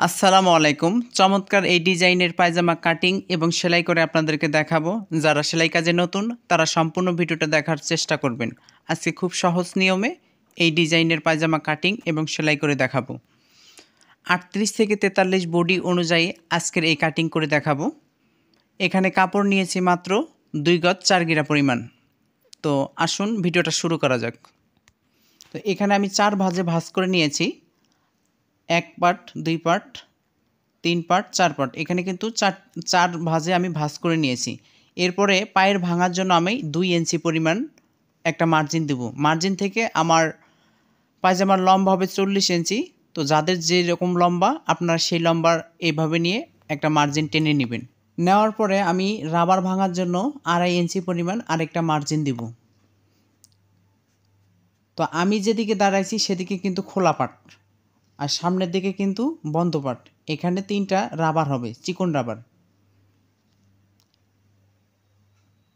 আসসালামু আলাইকুম। চমৎকার এই ডিজাইনের পায়জামা কাটিং এবং সেলাই করে আপনাদেরকে দেখাবো। যারা সেলাই কাজে নতুন তারা সম্পূর্ণ ভিডিওটা দেখার চেষ্টা করবেন। আজকে খুব সহজ নিয়মে এই ডিজাইনের পায়জামা কাটিং এবং সেলাই করে দেখাবো। 38 থেকে 43 বডি অনুযায়ী আজকের এই কাটিং করে দেখাবো। এখানে কাপড় নিয়েছি মাত্র 2 গজ 4 গিরা পরিমাণ। তো আসুন ভিডিওটা শুরু করা যাক। তো এখানে আমি 4 ভাঁজে ভাঁজ করে নিয়েছি। 1 পার্ট, 2 পার্ট, 3 পার্ট, 4 পার্ট। এখানে কিন্তু 4 ভাঁজে আমি ভাঁজ করে নিয়েছি। এরপরে পায়ের ভাঙার জন্য আমি 2 ইঞ্চি পরিমাণ একটা মার্জিন দেব। মার্জিন থেকে আমার পায়জামার লম্বা হবে 40 ইঞ্চি। তো যাদের যেরকম লম্বা আপনারা সেই লম্বার এইভাবে নিয়ে একটা মার্জিন টেনে নেবেন। নেওয়ার পরে আমি রাবার ভাঙার জন্য 2.5 ইঞ্চি পরিমাণ আরেকটা মার্জিন দেব। তো আমি যেদিকে দাঁড়াইছি সেদিকে কিন্তু খোলা পাট, আর সামনের দিকে কিন্তু বন্ধ পাট। এখানে 3টা রাবার হবে, চিকন রাবার।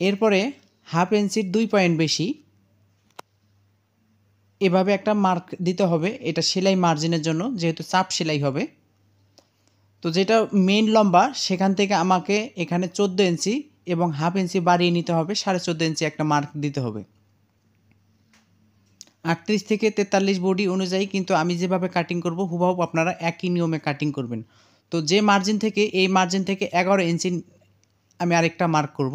এরপরে 1/2 ইঞ্চির 2 পয়েন্ট বেশি এভাবে একটা মার্ক দিতে হবে। এটা সেলাই মার্জিনের জন্য, যেহেতু চাপ সেলাই হবে। তো যেটা মেইন লম্বা সেখান থেকে আমাকে এখানে 14 ইঞ্চি এবং 1/2 ইঞ্চি বাড়িয়ে নিতে হবে। 14.5 ইঞ্চি একটা মার্ক দিতে হবে। 38 থেকে 43 বডি অনুযায়ী কিন্তু আমি যেভাবে কাটিং করব হুবহু আপনারা একই নিয়মে কাটিং করবেন। তো যে মার্জিন থেকে এই মার্জিন থেকে 11 ইঞ্চি আমি আরেকটা মার্ক করব।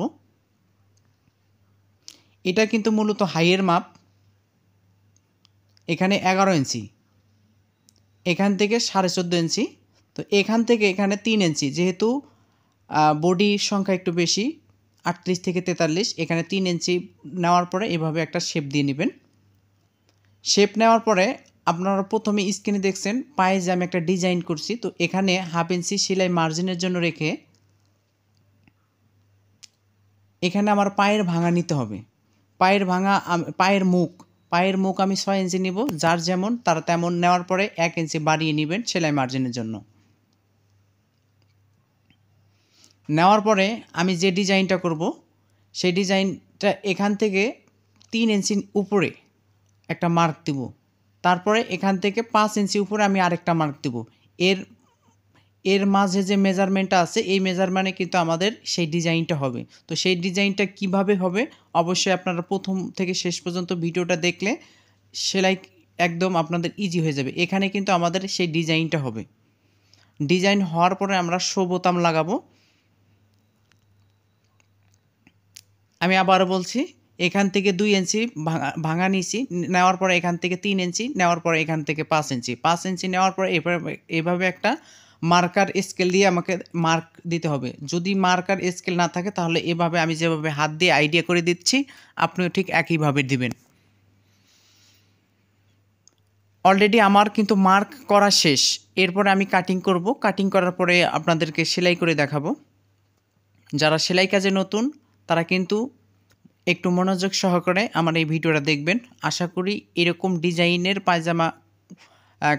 এটা কিন্তু মূলত হাইয়ের মাপ। এখানে 11 ইঞ্চি, এখান থেকে 14.5 ইঞ্চি। তো এখান থেকে এখানে 3 ইঞ্চি, যেহেতু বডির সংখ্যা একটু বেশি 38 থেকে 43, এখানে 3 ইঞ্চি নেওয়ার পরে এভাবে একটা শেপ দিয়ে নেবেন। শেপ নেওয়ার পরে আপনারা প্রথমে স্ক্রিনে দেখছেন পায়ে যে আমি একটা ডিজাইন করছি। তো এখানে 1/2 ইঞ্চি সেলাই মার্জিনের জন্য রেখে এখানে আমার পায়ের ভাঙা নিতে হবে। পায়ের মুখ আমি 6 ইঞ্চি নিব। যার যেমন তারা তেমন নেওয়ার পরে 1 ইঞ্চি বাড়িয়ে নেবেন সেলাই মার্জিনের জন্য। নেওয়ার পরে আমি যে ডিজাইনটা করব সেই ডিজাইনটা এখান থেকে 3 ইঞ্চি উপরে একটা মার্ক দিব। তারপরে এখান থেকে 5 ইঞ্চি উপরে আমি আরেকটা মার্ক দিব। এর মাঝে যে মেজারমেন্টটা আছে এই মেজারমেন্টে কিন্তু আমাদের সেই ডিজাইনটা হবে। তো সেই ডিজাইনটা কিভাবে হবে অবশ্যই আপনারা প্রথম থেকে শেষ পর্যন্ত ভিডিওটা দেখলে সেলাই একদম আপনাদের ইজি হয়ে যাবে। এখানে কিন্তু আমাদের সেই ডিজাইনটা হবে। ডিজাইন হওয়ার পরে আমরা শো বোতাম লাগাবো। আমি আবারও বলছি, এখান থেকে 2 ইঞ্চি ভাঙা নিয়েছি। নেওয়ার পরে এখান থেকে 3 ইঞ্চি, নেওয়ার পরে এখান থেকে 5 ইঞ্চি। 5 ইঞ্চি নেওয়ার পরে এভাবে একটা মার্কার স্কেল দিয়ে আমাকে মার্ক দিতে হবে। যদি মার্কার স্কেল না থাকে তাহলে এভাবে আমি যেভাবে হাত দিয়ে আইডিয়া করে দিচ্ছি আপনিও ঠিক একইভাবে দিবেন। অলরেডি আমার কিন্তু মার্ক করা শেষ। এরপরে আমি কাটিং করব। কাটিং করার পরে আপনাদেরকে সেলাই করে দেখাবো। যারা সেলাই কাজে নতুন তারা কিন্তু একটু মনোযোগ সহকারে আমার এই ভিডিওটা দেখবেন। আশা করি এরকম ডিজাইনের পায়জামা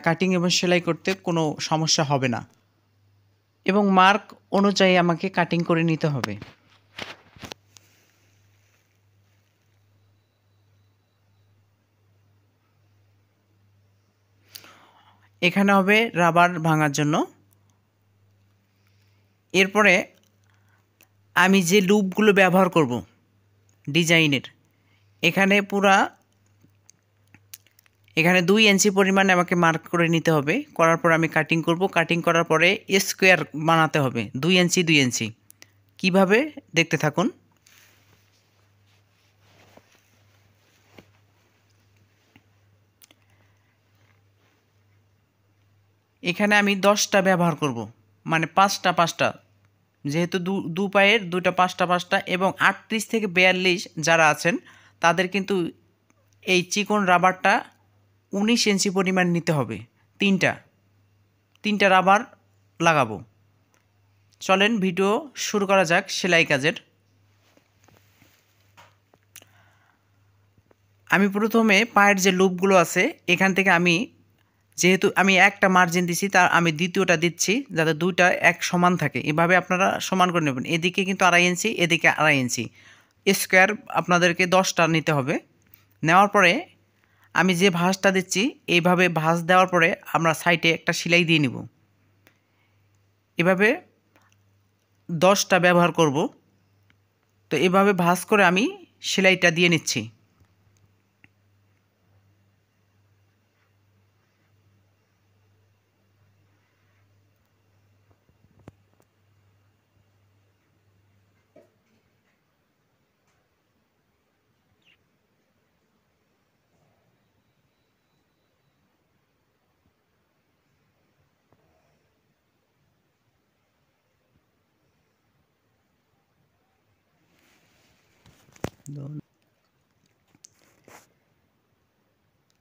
কাটিং এবং সেলাই করতে কোনো সমস্যা হবে না, এবং মার্ক অনুযায়ী আমাকে কাটিং করে নিতে হবে। এখানে হবে রাবার ভাঙার জন্য। এরপরে আমি যে লুপগুলো ব্যবহার করব ডিজাইনের, এখানে 2 ইঞ্চি পরিমাণে আমাকে মার্ক করে নিতে হবে। করার পর আমি কাটিং করব। কাটিং করার পরে স্কোয়ার বানাতে হবে 2 ইঞ্চি 2 ইঞ্চি। কীভাবে দেখতে থাকুন। এখানে আমি 10টা ব্যবহার করব, মানে 5টা, যেহেতু দু পায়ের 2টা 5টা এবং 38 থেকে 42 যারা আছেন তাদের কিন্তু এই চিকন রাবারটা 19 ইঞ্চি পরিমাণ নিতে হবে। তিনটা রাবার লাগাবো। চলেন ভিডিও শুরু করা যাক সেলাই কাজের। আমি প্রথমে পায়ের যে লুপগুলো আছে এখান থেকে যেহেতু আমি একটা মার্জিন দিছি তার আমি দ্বিতীয়টা দিচ্ছি যাতে 2টা এক সমান থাকে। এভাবে আপনারা সমান করে নেবেন। এদিকে কিন্তু 2.5 ইঞ্চি, এদিকে 2.5 ইঞ্চি। স্কোয়ার আপনাদেরকে 10টা নিতে হবে। নেওয়ার পরে আমি যে ভাঁজটা দিচ্ছি এইভাবে ভাঁজ দেওয়ার পরে আমরা সাইডে একটা সেলাই দিয়ে নিব। এভাবে 10টা ব্যবহার করব। তো এভাবে ভাঁজ করে আমি সেলাইটা দিয়ে নিচ্ছি।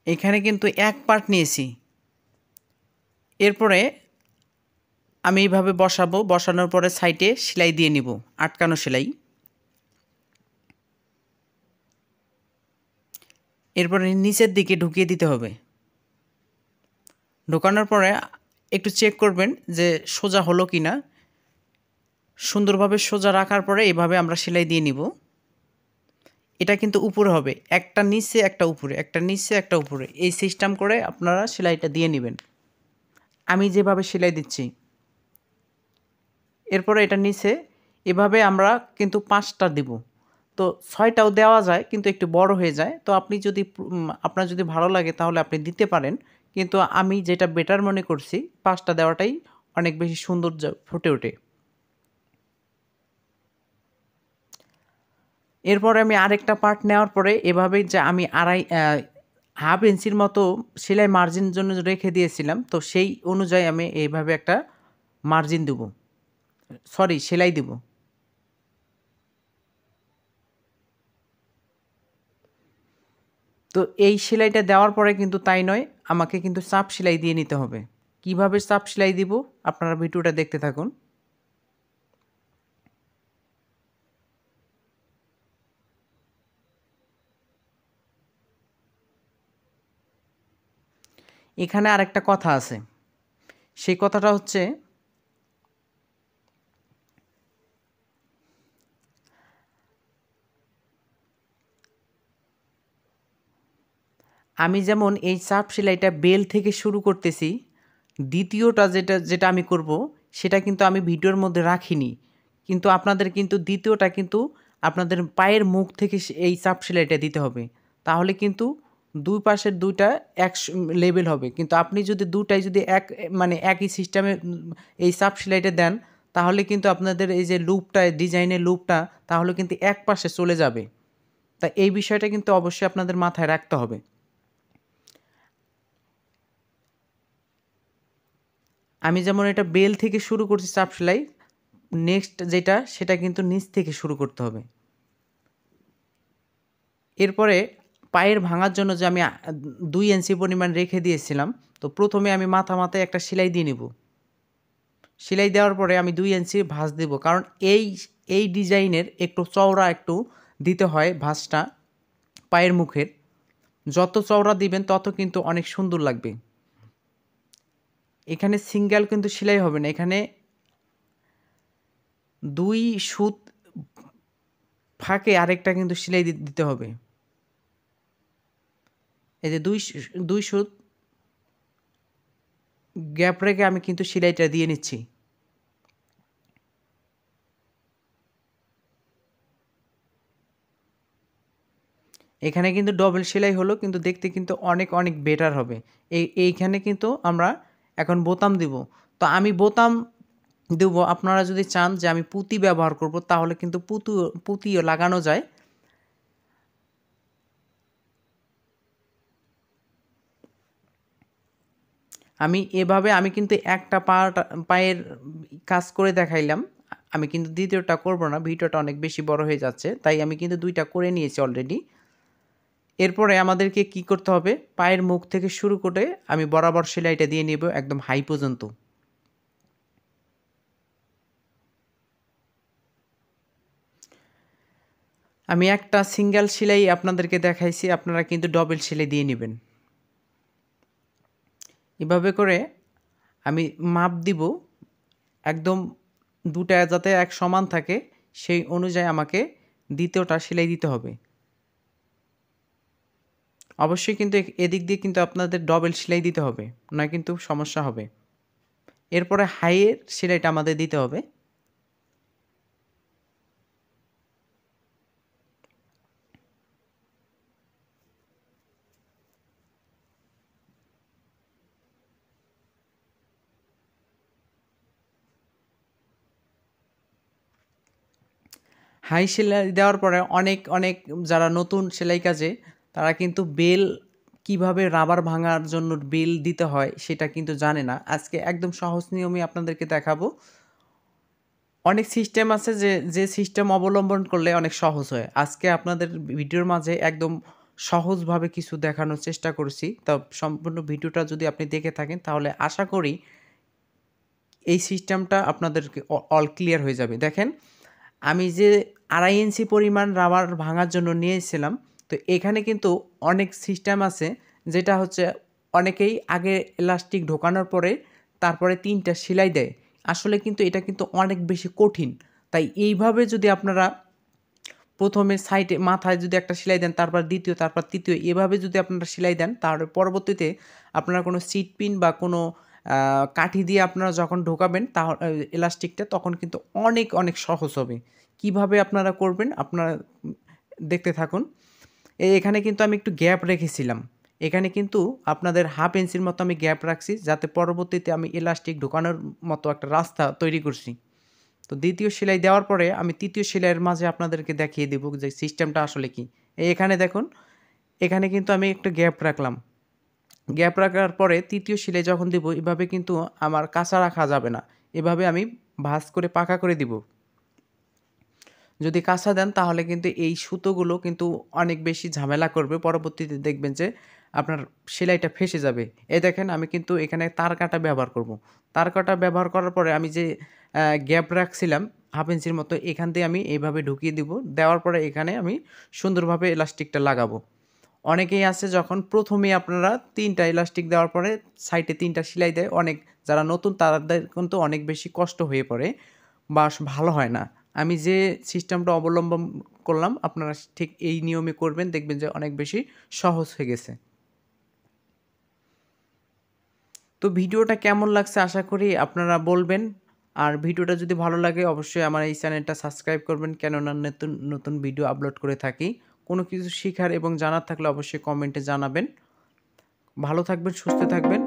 এখানে কিন্তু এক পার্ট নিয়েছি। এরপরে আমি এইভাবে বসাবো, বসানোর পরে সাইডে সেলাই দিয়ে নিব, আটকানো সেলাই। এরপরে নিচের দিকে ঢুকিয়ে দিতে হবে। ঢোকানোর পরে একটু চেক করবেন যে সোজা হলো কি না। সুন্দরভাবে সোজা রাখার পরে এভাবে আমরা সেলাই দিয়ে নিব। এটা কিন্তু উপরে হবে, একটা নিচে একটা উপরে, একটা নিচে একটা উপরে, এই সিস্টেম করে আপনারা সেলাইটা দিয়ে নেবেন। আমি যেভাবে সেলাই দিচ্ছি। এরপরে এটা নিচে এভাবে আমরা কিন্তু 5টা দিব। তো 6টাও দেওয়া যায়, কিন্তু একটু বড় হয়ে যায়। তো আপনি যদি আপনার যদি ভালো লাগে তাহলে আপনি দিতে পারেন, কিন্তু আমি যেটা বেটার মনে করছি 5টা দেওয়াটাই অনেক বেশি সুন্দর ফুটে ওঠে। এরপরে আমি আরেকটা পার্ট নেওয়ার পরে এভাবেই যে আমি হাফ ইঞ্চির মতো সেলাই মার্জিনের জন্য রেখে দিয়েছিলাম, তো সেই অনুযায়ী আমি এইভাবে একটা মার্জিন দেব, সরি সেলাই দেব। তো এই সেলাইটা দেওয়ার পরে কিন্তু তাই নয়, আমাকে কিন্তু চাপ সেলাই দিয়ে নিতে হবে। কিভাবে চাপ সেলাই দিব আপনারা ভিডিওটা দেখতে থাকুন। এখানে আরেকটা কথা আছে, সেই কথাটা হচ্ছে আমি যেমন এই চাপ সেলাইটা বেল থেকে শুরু করতেছি, দ্বিতীয়টা যেটা যেটা আমি করব সেটা কিন্তু আমি ভিডিওর মধ্যে রাখিনি, কিন্তু আপনাদের কিন্তু দ্বিতীয়টা কিন্তু আপনাদের পায়ের মুখ থেকে এই চাপ সেলাইটা দিতে হবে। তাহলে কিন্তু দুই পাশের দুইটা এক লেভেল হবে। কিন্তু আপনি যদি দুটাই যদি মানে একই সিস্টেমে এই চাপ সেলাইটা দেন, তাহলে কিন্তু আপনাদের এই যে লুপটা, ডিজাইনের লুপটা, তাহলে কিন্তু এক পাশে চলে যাবে। তাই এই বিষয়টা কিন্তু অবশ্যই আপনাদের মাথায় রাখতে হবে। আমি যেমন এটা বেল থেকে শুরু করছি চাপ সেলাই, নেক্সট যেটা সেটা কিন্তু নিচ থেকে শুরু করতে হবে। এরপরে পায়ের ভাঙার জন্য যে আমি 2 ইঞ্চি পরিমাণ রেখে দিয়েছিলাম, তো প্রথমে আমি মাথায় একটা সেলাই দিয়ে নিব। সেলাই দেওয়ার পরে আমি 2 ইঞ্চি ভাঁজ দেব, কারণ এই ডিজাইনের একটু চওড়া একটু দিতে হয় ভাঁজটা পায়ের মুখের। যত চওড়া দিবেন তত কিন্তু অনেক সুন্দর লাগবে। এখানে সিঙ্গেল কিন্তু সেলাই হবে না, এখানে 2 সুত ফাঁকে আরেকটা কিন্তু সেলাই দিতে হবে। এই যে দুই সুত গ্যাপ রেখে আমি কিন্তু সেলাইটা দিয়ে নিচ্ছি। এখানে কিন্তু ডবল সেলাই হলো, কিন্তু দেখতে কিন্তু অনেক অনেক বেটার হবে। এইখানে কিন্তু আমরা এখন বোতাম দিব। তো আমি বোতাম দেব, আপনারা যদি চান যে আমি পুঁতি ব্যবহার করব তাহলে কিন্তু পুঁতিও লাগানো যায়। আমি কিন্তু একটা পায়ের কাজ করে দেখাইলাম। আমি কিন্তু দ্বিতীয়টা করব না, ভিডিওটা অনেক বেশি বড় হয়ে যাচ্ছে, তাই আমি কিন্তু 2টা করে নিয়েছি অলরেডি। এরপরে আমাদেরকে কি করতে হবে, পায়ের মুখ থেকে শুরু করে আমি বরাবর সেলাইটা দিয়ে নেব একদম হাই পর্যন্ত। আমি একটা সিঙ্গেল সেলাই আপনাদেরকে দেখাইছি, আপনারা কিন্তু ডবল সেলাই দিয়ে নেবেন। এভাবে করে আমি মাপ দিব একদম, দুটা যাতে এক সমান থাকে সেই অনুযায়ী আমাকে দ্বিতীয়টা সেলাই দিতে হবে। অবশ্যই কিন্তু এদিক দিয়ে কিন্তু আপনাদের ডবল সেলাই দিতে হবে, নয় কিন্তু সমস্যা হবে। এরপরে হাইয়ের সেলাইটা আমাদের দিতে হবে। হাই সেলাই দেওয়ার পরে অনেক যারা নতুন সেলাই কাজে তারা কিন্তু বেল কিভাবে রাবার ভাঙার জন্য বেল দিতে হয় সেটা কিন্তু জানে না। আজকে একদম সহজ নিয়মে আপনাদেরকে দেখাবো। অনেক সিস্টেম আছে যে সিস্টেম অবলম্বন করলে অনেক সহজ হয়। আজকে আপনাদের ভিডিওর মাঝে একদম সহজভাবে কিছু দেখানোর চেষ্টা করেছি। তা সম্পূর্ণ ভিডিওটা যদি আপনি দেখে থাকেন তাহলে আশা করি এই সিস্টেমটা আপনাদেরকে অল ক্লিয়ার হয়ে যাবে। দেখেন, আমি যে 2.5 ইঞ্চি পরিমাণ রাবার ভাঙার জন্য নিয়েছিলাম, তো এখানে কিন্তু অনেক সিস্টেম আছে যেটা হচ্ছে অনেকেই আগে এলাস্টিক ঢোকানোর পরে তারপরে 3টা সেলাই দেয়। আসলে কিন্তু এটা কিন্তু অনেক বেশি কঠিন। তাই এইভাবে যদি আপনারা ১ম এ সাইডে মাথায় যদি একটা সেলাই দেন, তারপর ২য়, তারপর ৩য় এভাবে যদি আপনারা সেলাই দেন, তাহলে পরবর্তীতে আপনারা কোনো সিট পিন বা কোনো কাঠি দিয়ে আপনারা যখন ঢোকাবেন এলাস্টিকটা তখন কিন্তু অনেক সহজ হবে। কিভাবে আপনারা করবেন আপনারা দেখতে থাকুন। এখানে কিন্তু আমি একটু গ্যাপ রেখেছিলাম। এখানে কিন্তু আপনাদের 1/2 ইঞ্চির মতো আমি গ্যাপ রাখছি যাতে পরবর্তীতে আমি এলাস্টিক ঢোকানোর মতো একটা রাস্তা তৈরি করছি। তো ২য় সেলাই দেওয়ার পরে আমি ৩য় সেলাইয়ের মাঝে আপনাদেরকে দেখিয়ে দেব যে সিস্টেমটা আসলে কি। এখানে দেখুন, এখানে কিন্তু আমি একটা গ্যাপ রাখলাম। গ্যাপ রাখার পরে ৩য় সেলাই যখন দিব এভাবে কিন্তু আমার কাঁচা রাখা যাবে না। এভাবে আমি ভাঁজ করে পাকা করে দিব। যদি কাঁচা দেন তাহলে কিন্তু এই সুতোগুলো কিন্তু অনেক বেশি ঝামেলা করবে। পরবর্তীতে দেখবেন যে আপনার সেলাইটা ফেঁসে যাবে। এই দেখেন আমি কিন্তু এখানে তার কাঁটা ব্যবহার করব। তার কাঁটা ব্যবহার করার পরে আমি যে গ্যাপ রাখছিলাম 1/2 ইঞ্চির মতো এখান দিয়ে আমি এইভাবে ঢুকিয়ে দিব। দেওয়ার পরে এখানে আমি সুন্দরভাবে এলাস্টিকটা লাগাবো। অনেকেই আছে যখন ১ম এই আপনারা ৩টা এলাস্টিক দেওয়ার পরে সাইডে ৩টা সেলাই দেয়। যারা নতুন তাদের কিন্তু অনেক বেশি কষ্ট হয়ে পড়ে বা ভালো হয় না। আমি যে সিস্টেমটা অবলম্বন করলাম আপনারা ঠিক এই নিয়মে করবেন, দেখবেন যে অনেক বেশি সহজ হয়ে গেছে। তো ভিডিওটা কেমন লাগছে আশা করি আপনারা বলবেন। আর ভিডিওটা যদি ভালো লাগে অবশ্যই আমার এই চ্যানেলটা সাবস্ক্রাইব করবেন, কেননা নতুন ভিডিও আপলোড করে থাকি। কোনো কিছু শিখার এবং জানার থাকলে অবশ্যই কমেন্টে জানাবেন। ভালো থাকবেন, সুস্থ থাকবেন।